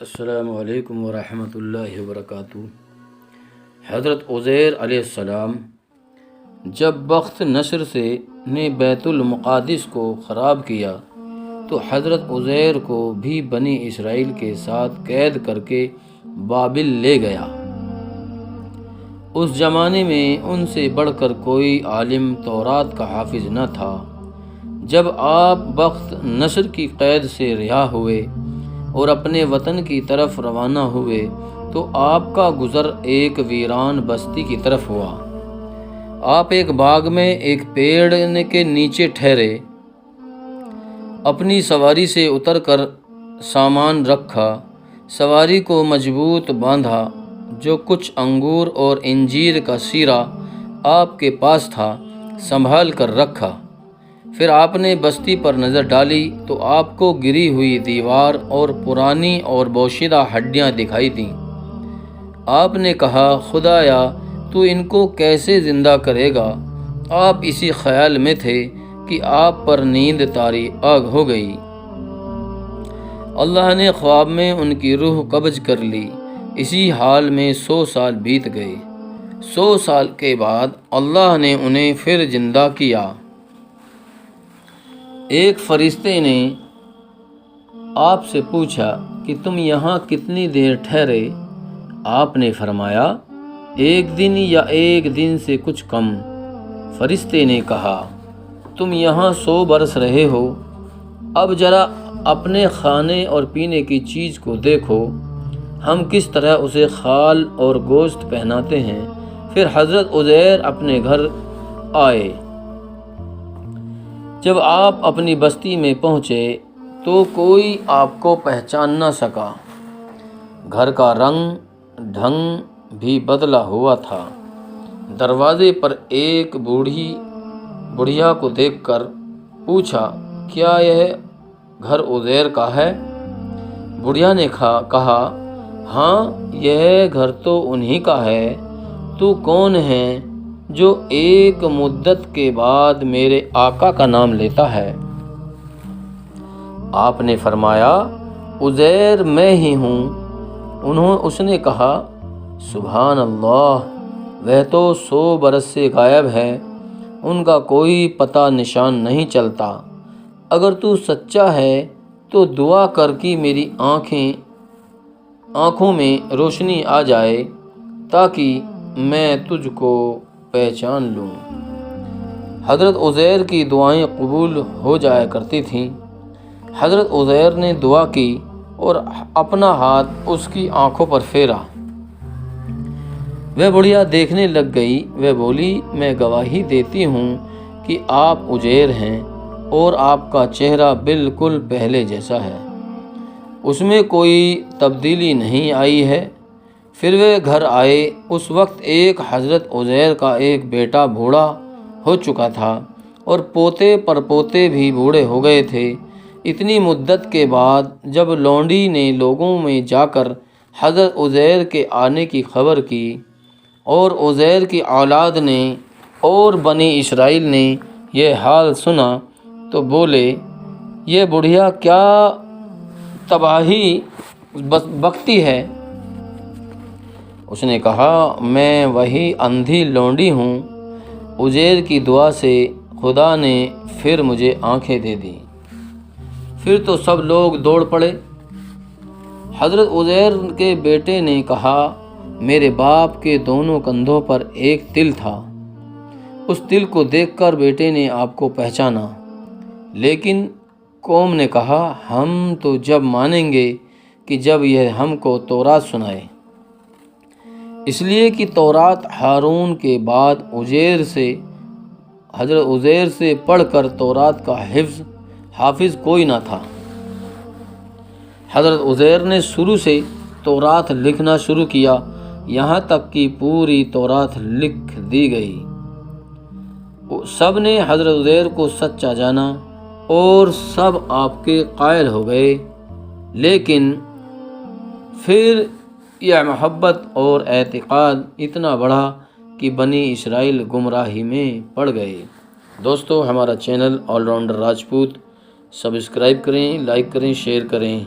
السلام علیکم ورحمۃ اللہ وبرکاتہ۔ حضرت عزیر علیہ السلام جب بخت نصر نے بیت المقدس کو خراب کیا تو حضرت عزیر کو بھی بنی اسرائیل کے ساتھ قید کر کے بابل لے گیا۔ اس زمانے میں ان سے بڑھ کر کوئی عالم تورات کا حافظ نہ تھا۔ جب آپ بخت نصر کی قید سے رہا ہوئے اور اپنے وطن کی طرف روانہ ہوئے تو آپ کا گزر ایک ویران بستی کی طرف ہوا۔ آپ ایک باغ میں ایک پیڑ کے نیچے ٹھہرے، اپنی سواری سے اتر کر سامان رکھا، سواری کو مضبوط باندھا، جو کچھ انگور اور انجیر کا سیرا آپ کے پاس تھا سنبھال کر رکھا۔ پھر آپ نے بستی پر نظر ڈالی تو آپ کو گری ہوئی دیوار اور پرانی اور بوشیدہ ہڈیاں دکھائی دیں۔ آپ نے کہا، خدایا تو ان کو کیسے زندہ کرے گا؟ آپ اسی خیال میں تھے کہ آپ پر نیند طاری ہو گئی۔ اللہ نے خواب میں ان کی روح قبض کر لی۔ اسی حال میں 100 سال بیت گئے۔ 100 سال کے بعد اللہ نے انہیں پھر زندہ کیا۔ ایک فرشتے نے آپ سے پوچھا کہ تم یہاں کتنی دیر ٹھہرے؟ آپ نے فرمایا، 1 دن یا 1 دن سے کچھ کم۔ فرشتے نے کہا، تم یہاں 100 برس رہے ہو، اب ذرا اپنے کھانے اور پینے کی چیز کو دیکھو، ہم کس طرح اسے خال اور گوشت پہناتے ہیں۔ پھر حضرت عزیر اپنے گھر آئے۔ جب آپ اپنی بستی میں پہنچے تو کوئی آپ کو پہچان نہ سکا۔ گھر کا رنگ ڈھنگ بھی بدلا ہوا تھا۔ دروازے پر ایک بوڑھیا کو دیکھ کر پوچھا، کیا یہ گھر عزیر کا ہے؟ بوڑھیا نے کہا، ہاں یہ گھر تو انہی کا ہے۔ تو کون ہے جو ایک مدت کے بعد میرے آقا کا نام لیتا ہے؟ آپ نے فرمایا، عزیر میں ہی ہوں۔ اس نے کہا، سبحان اللہ، وہ تو 100 برس سے غائب ہے، ان کا کوئی پتہ نشان نہیں چلتا۔ اگر تو سچا ہے تو دعا کر کہ میری آنکھوں میں روشنی آ جائے تاکہ میں تجھ کو پہچان لوں۔ حضرت عزیر کی دعائیں قبول ہو جایا کرتی تھیں۔ حضرت عزیر نے دعا کی اور اپنا ہاتھ اس کی آنکھوں پر پھیرا۔ وہ بڑھیا دیکھنے لگ گئی۔ وہ بولی، میں گواہی دیتی ہوں کہ آپ عزیر ہیں اور آپ کا چہرہ بالکل پہلے جیسا ہے، اس میں کوئی تبدیلی نہیں آئی ہے۔ پھر وہ گھر آئے۔ اس وقت ایک حضرت عزیر کا ایک بیٹا بوڑھا ہو چکا تھا اور پوتے پر پوتے بھی بوڑھے ہو گئے تھے۔ اتنی مدت کے بعد جب لونڈی نے لوگوں میں جا کر حضرت عزیر کے آنے کی خبر کی اور عزیر کی اولاد نے اور بنی اسرائیل نے یہ حال سنا تو بولے، یہ بڑھیا کیا تباہی بختی ہے؟ اس نے کہا، میں وہی اندھی لونڈی ہوں۔ عزیر کی دعا سے خدا نے پھر مجھے آنکھیں دے دیں۔ پھر تو سب لوگ دوڑ پڑے۔ حضرت عزیر کے بیٹے نے کہا، میرے باپ کے دونوں کندھوں پر ایک تل تھا۔ اس تل کو دیکھ کر بیٹے نے آپ کو پہچانا، لیکن قوم نے کہا، ہم تو جب مانیں گے کہ جب یہ ہم کو تورات سنائے۔ اس لیے کہ تورات ہارون کے بعد حضرت عزیر سے پڑھ کر تورات کا حافظ کوئی نہ تھا۔ حضرت عزیر نے شروع سے تورات لکھنا شروع کیا، یہاں تک کہ پوری تورات لکھ دی گئی۔ سب نے حضرت عزیر کو سچا جانا اور سب آپ کے قائل ہو گئے، لیکن پھر یہ محبت اور اعتقاد اتنا بڑھا کہ بنی اسرائیل گمراہی میں پڑ گئے۔ دوستو، ہمارا channel all rounder Rajput subscribe کریں، لائک کریں، شیئر کریں۔